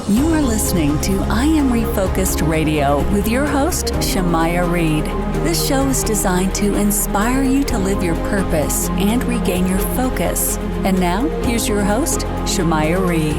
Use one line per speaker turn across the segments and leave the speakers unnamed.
You are listening to I Am Refocused Radio with your host, Shamaya Reed. This show is designed to inspire you to live your purpose and regain your focus. And now, here's your host, Shamaya Reed.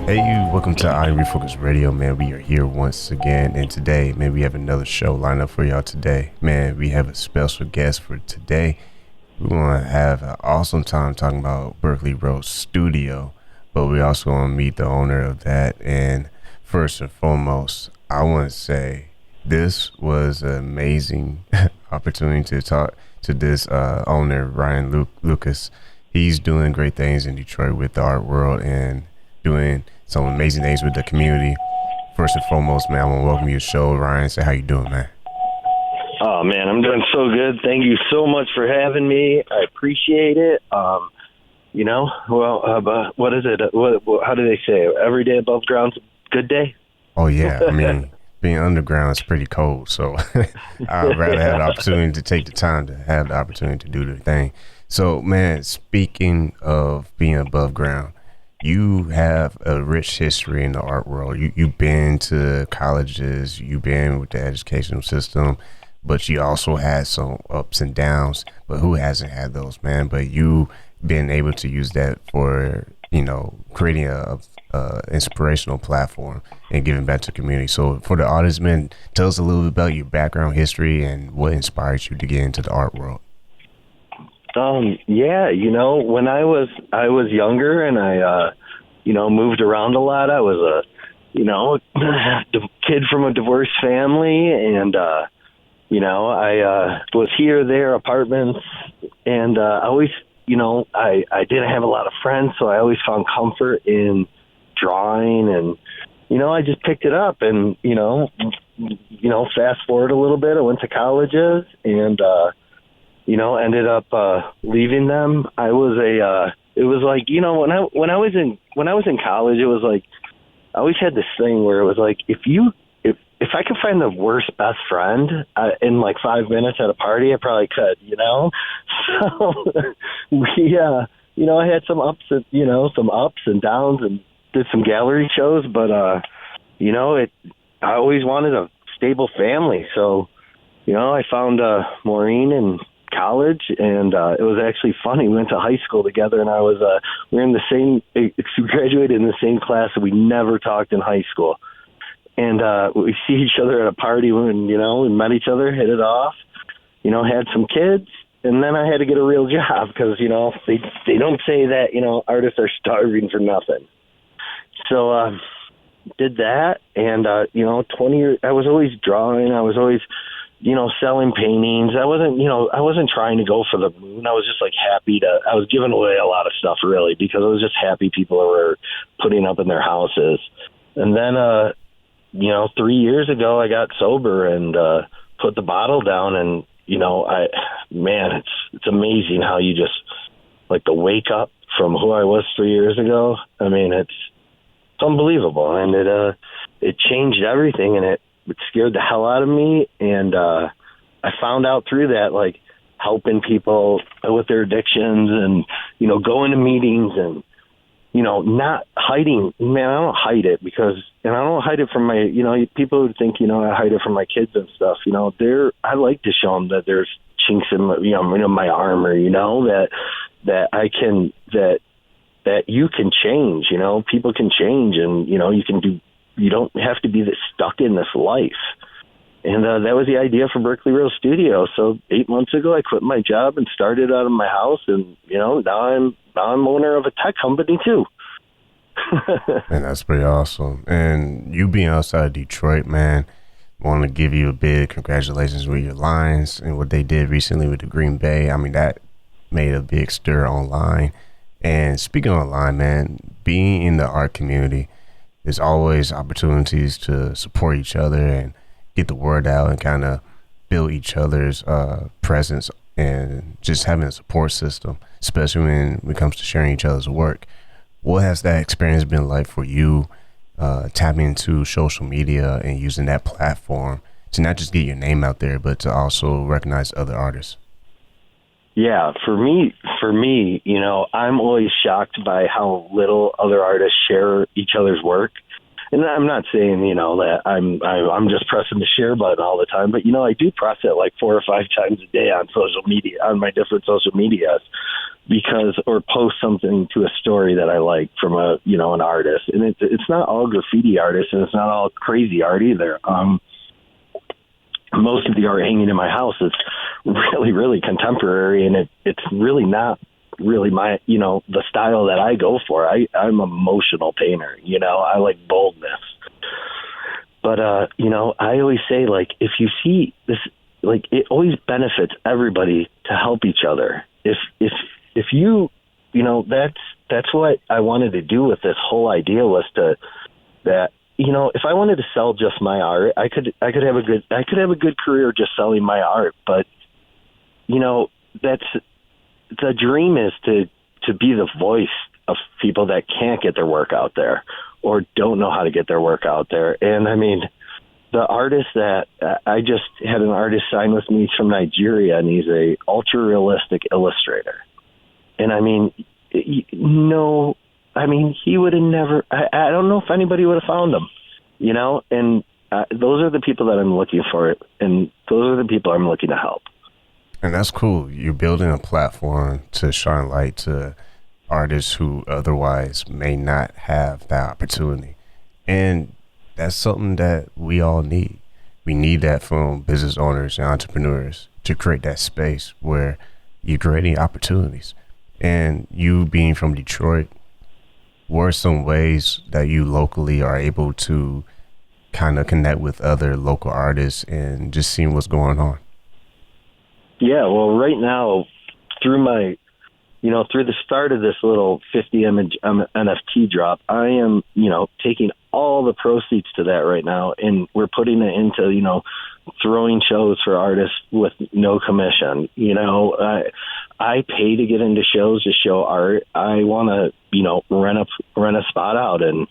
Hey, welcome to I Am Refocused Radio, man. We are here once again, and today, man, we have another show lined up for y'all today. Man, we have a special guest for today. We're going to have an awesome time talking about Berkley Road Studio. But we also want to meet the owner of that. And first and foremost, I want to say this was an amazing opportunity to talk to this owner, Lukas. He's doing great things in Detroit with the art world and doing some amazing things with the community. First and foremost, man, I want to welcome you to the show. Ryan, say how you doing, man?
Oh, man, I'm doing so good. Thank you so much for having me. I appreciate it. What is it? How do they say it? Every day above ground's a good day?
Oh, yeah. I mean, being underground is pretty cold, so I'd rather have the opportunity to take the time to have the opportunity to do the thing. So, man, speaking of being above ground, you have a rich history in the art world. You've been to colleges, you've been with the educational system, but you also had some ups and downs. But who hasn't had those, man? But you been able to use that for, creating a inspirational platform and giving back to the community. So for the artists, man, tell us a little bit about your background history and what inspired you to get into the art world.
When I was younger and I moved around a lot. I was a kid from a divorced family, and I was here, there, apartments, and I always, I didn't have a lot of friends, so I always found comfort in drawing, and, I just picked it up, and, fast forward a little bit, I went to colleges, and, ended up leaving them. It was like, when I was in college, it was like, I always had this thing where it was like, if I could find the worst best friend in like 5 minutes at a party, I probably could, So I had some ups and downs and did some gallery shows, but I always wanted a stable family. So, I found Maureen in college, and it was actually funny. We went to high school together, and we were in the same, we graduated in the same class, and we never talked in high school. And we see each other at a party when, we met each other, hit it off, had some kids, and then I had to get a real job because, they don't say that, artists are starving for nothing. So did that, and, 20 years, I was always drawing, I was always, selling paintings. I wasn't trying to go for the moon. I was just like I was giving away a lot of stuff really because I was just happy people were putting up in their houses. And then, 3 years ago I got sober and put the bottle down, and, it's amazing how you just like the wake up from who I was 3 years ago. I mean, it's unbelievable. And it changed everything, and it scared the hell out of me. And I found out through that, like, helping people with their addictions and, going to meetings and, not hiding. Man, I don't hide it and I don't hide it from my, people would think, I hide it from my kids and stuff. I like to show them that there's chinks in my, my armor, that I can, that you can change, people can change, and, you don't have to be stuck in this life. And that was the idea for Berkley Road Studio. So 8 months ago, I quit my job and started out of my house. And, now I'm owner of a tech company, too.
And that's pretty awesome. And you being outside of Detroit, man, want to give you a big congratulations with your Lions and what they did recently with the Green Bay. I mean, that made a big stir online. And speaking online, man, being in the art community, there's always opportunities to support each other and get the word out and kind of build each other's presence and just having a support system, especially when it comes to sharing each other's work. What has that experience been like for you, tapping into social media and using that platform to not just get your name out there, but to also recognize other artists?
Yeah, for me, I'm always shocked by how little other artists share each other's work. And I'm not saying, that I'm just pressing the share button all the time, but I do press it like 4 or 5 times a day on social media, on my different social medias, or post something to a story that I like from an artist. And it's not all graffiti artists, and it's not all crazy art either. Most of the art hanging in my house is really, really contemporary, and it's really not really my, the style that I go for. I'm an emotional painter, I like boldness. But, I always say, like, if you see this, like, it always benefits everybody to help each other. If you, that's what I wanted to do with this whole idea, was if I wanted to sell just my art, I could have a good career just selling my art. But, that's the dream, is to be the voice of people that can't get their work out there or don't know how to get their work out there. And I mean, the artist that I just had an artist sign with me from Nigeria, and he's a ultra realistic illustrator. And I mean, he would have never, I don't know if anybody would have found him, and those are the people that I'm looking for. And those are the people I'm looking to help.
And that's cool. You're building a platform to shine light to artists who otherwise may not have that opportunity. And that's something that we all need. We need that from business owners and entrepreneurs to create that space where you're creating opportunities. And you being from Detroit, what are some ways that you locally are able to kind of connect with other local artists and just seeing what's going on?
Yeah, well, right now, through the start of this little 50 image NFT drop, I am, taking all the proceeds to that right now, and we're putting it into, throwing shows for artists with no commission. I pay to get into shows to show art. I want to, rent a spot out and,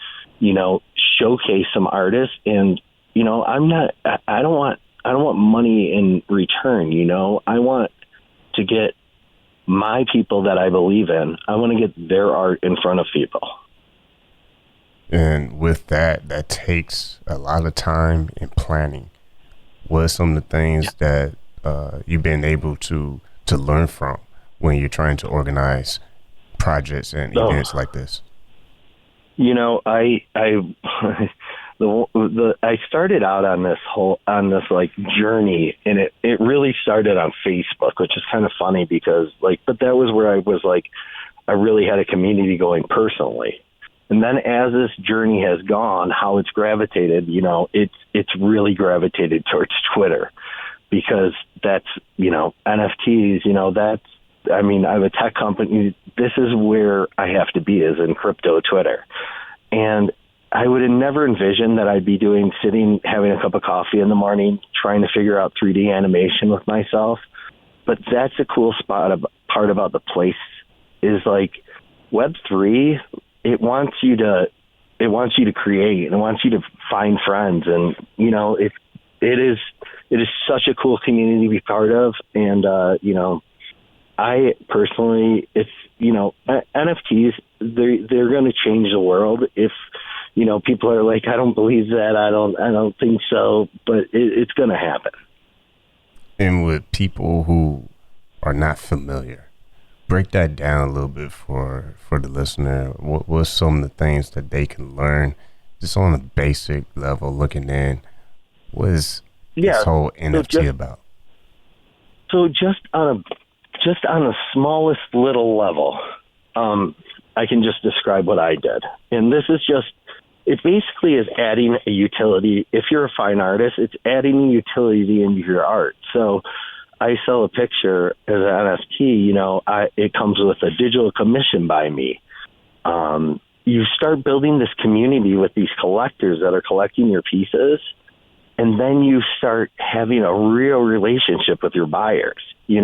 showcase some artists. And, I don't want money in return. I want to get my people that I believe in. I want to get their art in front of people.
And with that takes a lot of time and planning. What are some of the things that you've been able to learn from when you're trying to organize projects and events like this? I started out on this like journey, and it really started on Facebook, which is kind of funny because but that was where I was like, I really had a community going personally. And then as this journey has gone, how it's gravitated, it's really gravitated towards Twitter, because that's, NFTs, I have a tech company. This is where I have to be, is in crypto Twitter. And I would have never envisioned that I'd be sitting, having a cup of coffee in the morning, trying to figure out 3D animation with myself. But that's a cool part about the place, is like Web3. It wants you to create, and it wants you to find friends. And, it is such a cool community to be part of. And, I personally, NFTs, they're going to change the world. If, people are like, I don't believe that, I don't think so, but it's going to happen. And with people who are not familiar, break that down a little bit for the listener. What's some of the things that they can learn just on a basic level, looking in? What is this whole NFT about?
So just on the smallest little level, I can just describe what I did. And this is it basically is adding a utility. If you're a fine artist, it's adding a utility into your art. So I sell a picture as an NFT, it comes with a digital commission by me. You start building this community with these collectors that are collecting your pieces, and then you start having a real relationship with your buyers. They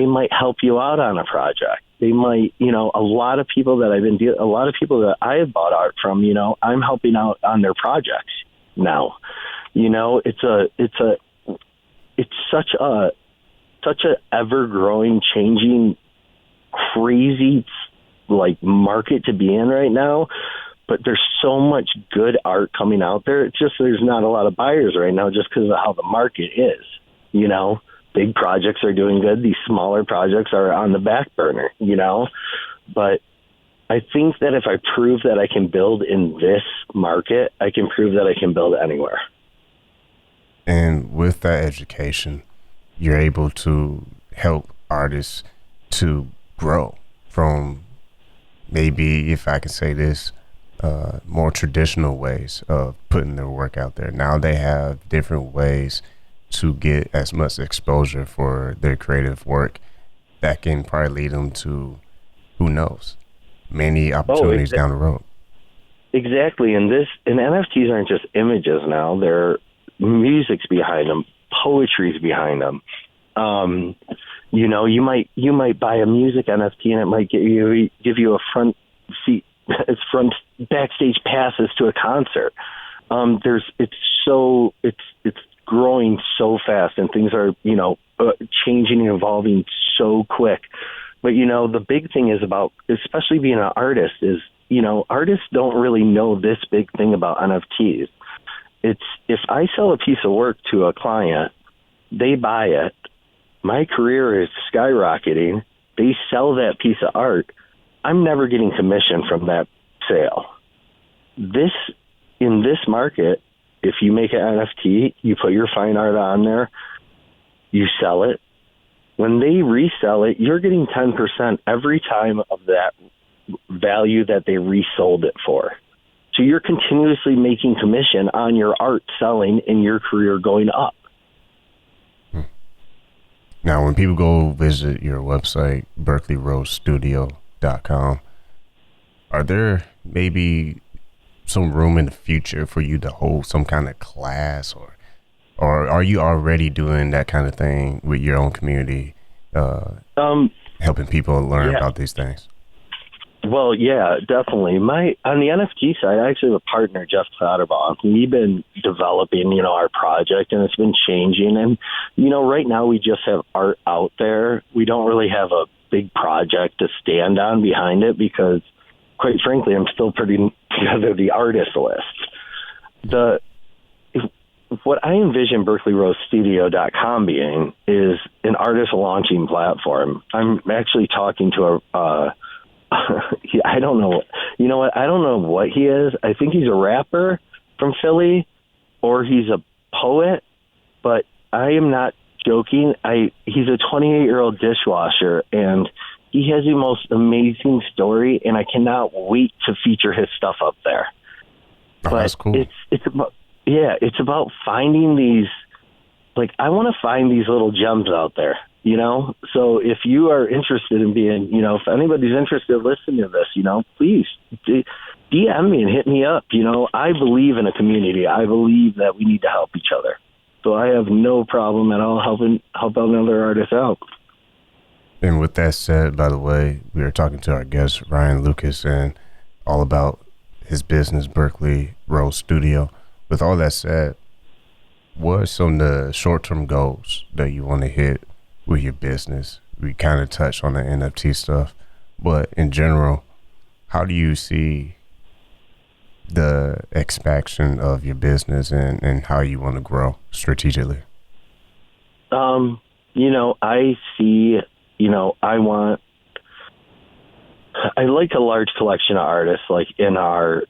might help you out on a project. They might, a lot of people that I have bought art from, I'm helping out on their projects now. It's such a such a ever-growing, changing, crazy, like, market to be in right now. But there's so much good art coming out there. It's just there's not a lot of buyers right now just because of how the market is. You know, big projects are doing good. These smaller projects are on the back burner, you know. But I think that if I prove that I can build in this market, I can prove that I can build anywhere.
And with that education, you're able to help artists to grow from, maybe, if I can say this, more traditional ways of putting their work out there. Now they have different ways to get as much exposure for their creative work that can probably lead them to, who knows, many opportunities down the road.
Exactly. And NFTs aren't just images now. They're music's behind them, poetry's behind them. You know, you might buy a music NFT and it might give you a front seat, it's front backstage passes to a concert. It's growing so fast, and things are, you know, changing and evolving so quick. But, you know, the big thing is about, especially being an artist, is, you know, artists don't really know this big thing about NFTs. It's, if I sell a piece of work to a client, they buy it, my career is skyrocketing, they sell that piece of art, I'm never getting commission from that sale. In this market, if you make an NFT, you put your fine art on there, you sell it. When they resell it, you're getting 10% every time of that value that they resold it for. So you're continuously making commission on your art selling and your career going up.
Now, when people go visit your website, berkleyrosestudio.com, are there maybe some room in the future for you to hold some kind of class, or are you already doing that kind of thing with your own community, helping people learn about these things?
Well, yeah, definitely. On the NFT side, I actually have a partner, Jeff Clatterbaugh. We've been developing, you know, our project, and it's been changing. And, you know, right now we just have art out there. We don't really have a big project to stand on behind it because, quite frankly, I'm still putting together the artist list. What I envision BerkleyRoseStudio.com being is an artist launching platform. I'm actually talking to I don't know. You know what? I don't know what he is. I think he's a rapper from Philly, or he's a poet, but I am not joking. He's a 28-year-old dishwasher, and he has the most amazing story, and I cannot wait to feature his stuff up there.
Oh, that's cool.
It's about finding these, like, I want to find these little gems out there, you know? So if you are interested in being, you know, if anybody's interested in listening to this, you know, please DM me and hit me up. You know, I believe in a community. I believe that we need to help each other. So I have no problem at all help another artist out.
And with that said, by the way, we are talking to our guest, Ryan Lukas, and all about his business, Berkley Rose Studio. With all that said, what are some of the short-term goals that you want to hit with your business? We kind of touched on the NFT stuff, but in general, how do you see the expansion of your business and how you want to grow strategically?
You know, I see, you know, I like a large collection of artists, like in our,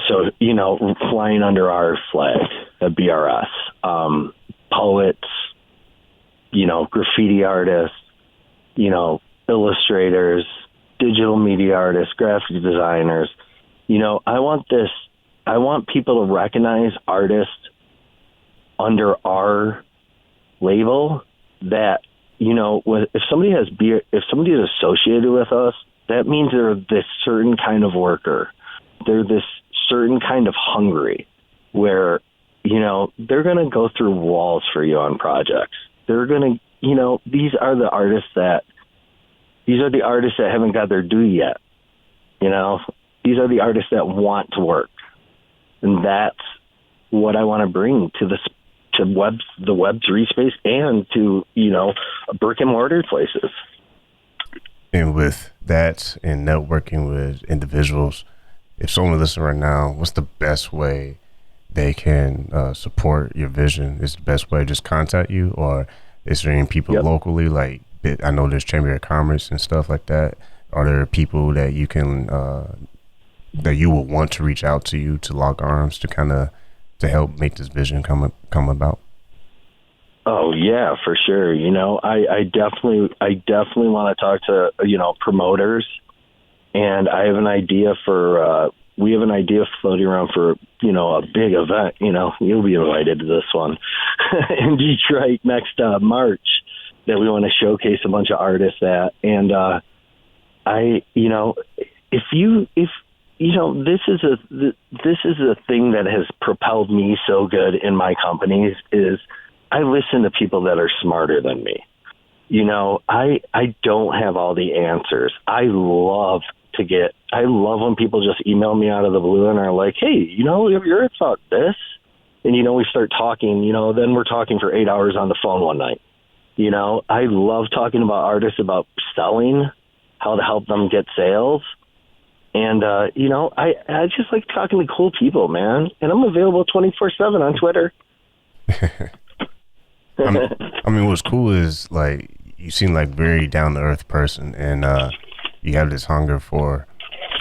so, you know, flying under our flag at BRS, poets, you know, graffiti artists, you know, illustrators, digital media artists, graphic designers. You know, I want people to recognize artists under our label that, you know, if somebody is associated with us, that means they're this certain kind of worker. They're this certain kind of hungry, where, you know, they're going to go through walls for you on projects. They're going to, you know, these are the artists that haven't got their due yet. You know, these are the artists that want to work. And that's what I want to bring to to the Web3 space and to, brick and mortar places.
And with that and networking with individuals, if someone listening right now, what's the best way they can support your vision? Is the best way just contact you, or is there any people locally, like I know there's Chamber of Commerce and stuff like that? Are there people that you can that you will want to reach out to you to lock arms to help make this vision come about?
Oh yeah, for sure. I definitely want to talk to promoters, and I have an idea for we have an idea floating around for a big event. You'll be invited to this one in Detroit next March that we want to showcase a bunch of artists at. And this is a thing that has propelled me so good in my companies is I listen to people that are smarter than me. I don't have all the answers. I love when people just email me out of the blue and are like, hey, have you ever thought this? And, we start talking, then we're talking for 8 hours on the phone one night. I love talking about artists, about selling, how to help them get sales. And, I just like talking to cool people, man. And I'm available 24/7 on Twitter.
I mean, what's cool is, like, you seem like very down-to-earth person, and you have this hunger for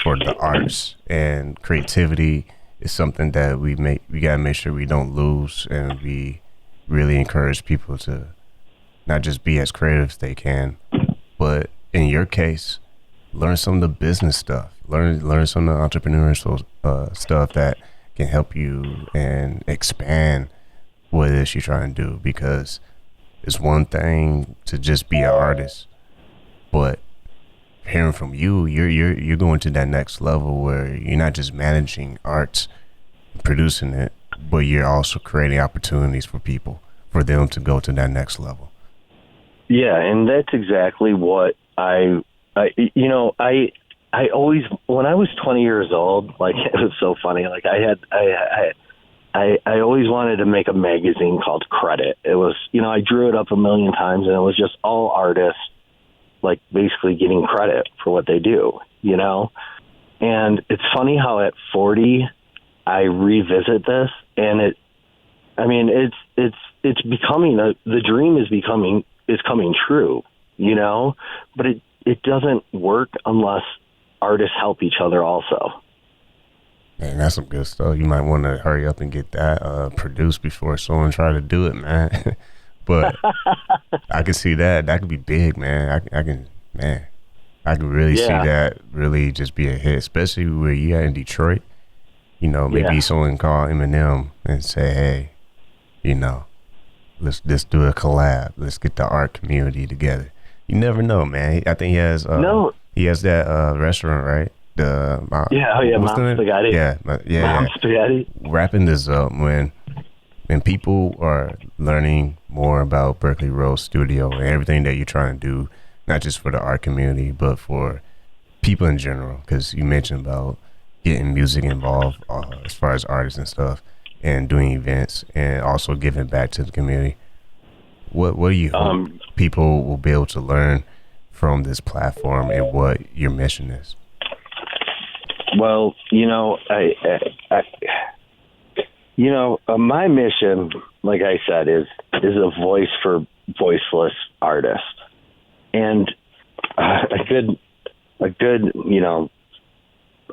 the arts, and creativity is something that we gotta make sure we don't lose, and we really encourage people to not just be as creative as they can, but in your case, learn some of the business stuff, learn some of the entrepreneurial stuff that can help you and expand what it is you're trying to do. Because it's one thing to just be an artist, but hearing from you're going to that next level where you're not just managing arts, producing it, but you're also creating opportunities for people, for them to go to that next level.
Yeah, and that's exactly what I always, when I was 20 years old, like, it was so funny. Like, I always wanted to make a magazine called Credit. It was, I drew it up a million times, and it was just all artists, like, basically getting credit for what they do, And it's funny how at 40, I revisit this, and it's becoming the dream is coming true, but it doesn't work unless artists help each other also.
Man, that's some good stuff. You might want to hurry up and get that produced before someone try to do it, man. But I can see that could be big, man. I can really see that really just be a hit, especially where you at in Detroit. Maybe someone call Eminem and say, hey, let's do a collab. Let's get the art community together. You never know, man. I think he has that restaurant, right? Mom Spaghetti. Yeah. Mom Spaghetti. Wrapping this up, when people are learning more about Berkley Rose Studio and everything that you're trying to do, not just for the art community, but for people in general, because you mentioned about getting music involved as far as artists and stuff, and doing events, and also giving back to the community. What do you hope people will be able to learn from this platform, and what your mission is?
Well, my mission, like I said, is a voice for voiceless artists, and a good, I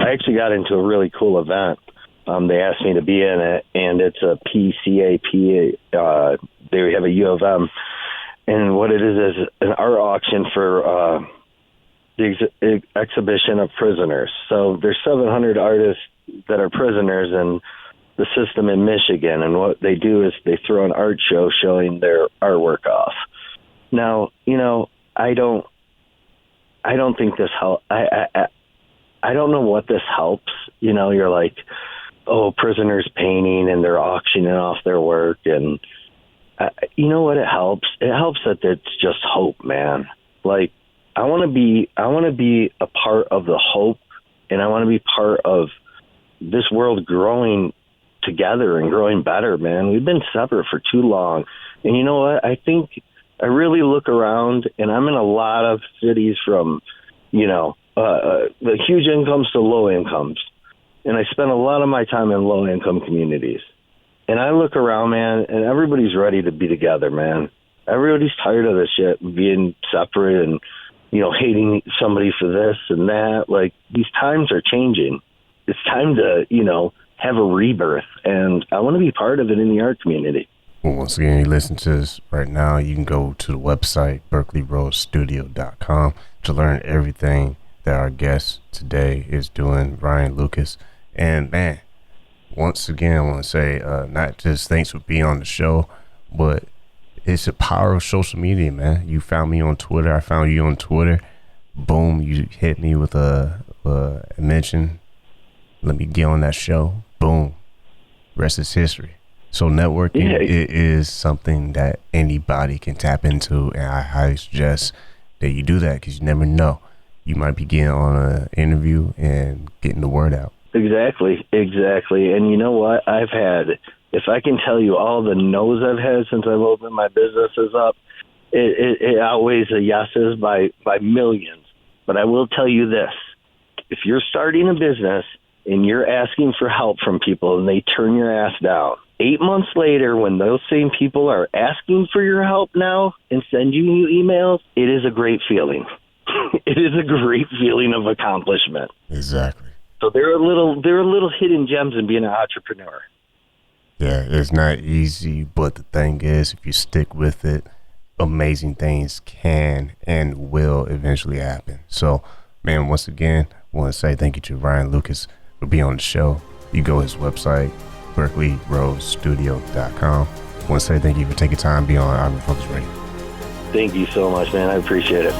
actually got into a really cool event. They asked me to be in it, and it's a PCAP. They have a U of M, and what it is an art auction for the exhibition of prisoners. So there's 700 artists that are prisoners in the system in Michigan, and what they do is they throw an art show showing their artwork off. Now, I don't think this helps. I don't know what this helps. You're like, oh, prisoners painting and they're auctioning off their work, and you know what it helps? It helps that it's just hope, man. Like, I want to be a part of the hope, and I want to be part of this world growing together and growing better, man. We've been separate for too long. And you know what? I think I really look around, and I'm in a lot of cities from, the huge incomes to low incomes. And I spend a lot of my time in low income communities. And I look around, man, and everybody's ready to be together, man. Everybody's tired of this shit, being separate and, hating somebody for this and that. Like, these times are changing. It's time to, have a rebirth. And I want to be part of it in the art community.
Well, once again, you listen to this right now, you can go to the website, berkleyrosestudio.com, to learn everything that our guest today is doing, Ryan Lukas. And, man, once again, I want to say, not just thanks for being on the show, but it's the power of social media, man. You found me on Twitter. I found you on Twitter. Boom, you hit me with a mention. Let me get on that show. Boom. Rest is history. So networking is something that anybody can tap into, and I highly suggest that you do that, because you never know. You might be getting on an interview and getting the word out. Exactly.
And you know what? If I can tell you all the no's I've had since I've opened my businesses up, it outweighs the yeses by millions. But I will tell you this. If you're starting a business and you're asking for help from people and they turn your ass down, 8 months later, when those same people are asking for your help now and sending you emails, it is a great feeling. It is a great feeling of accomplishment.
Exactly.
So there are little hidden gems in being an entrepreneur.
Yeah, it's not easy, but the thing is, if you stick with it, amazing things can and will eventually happen. So, man, once again, I want to say thank you to Ryan Lukas for being on the show. You go to his website, berkleyrosestudio.com. I want to say thank you for taking time to be on I'm Refocused Radio.
Thank you so much, man. I appreciate it.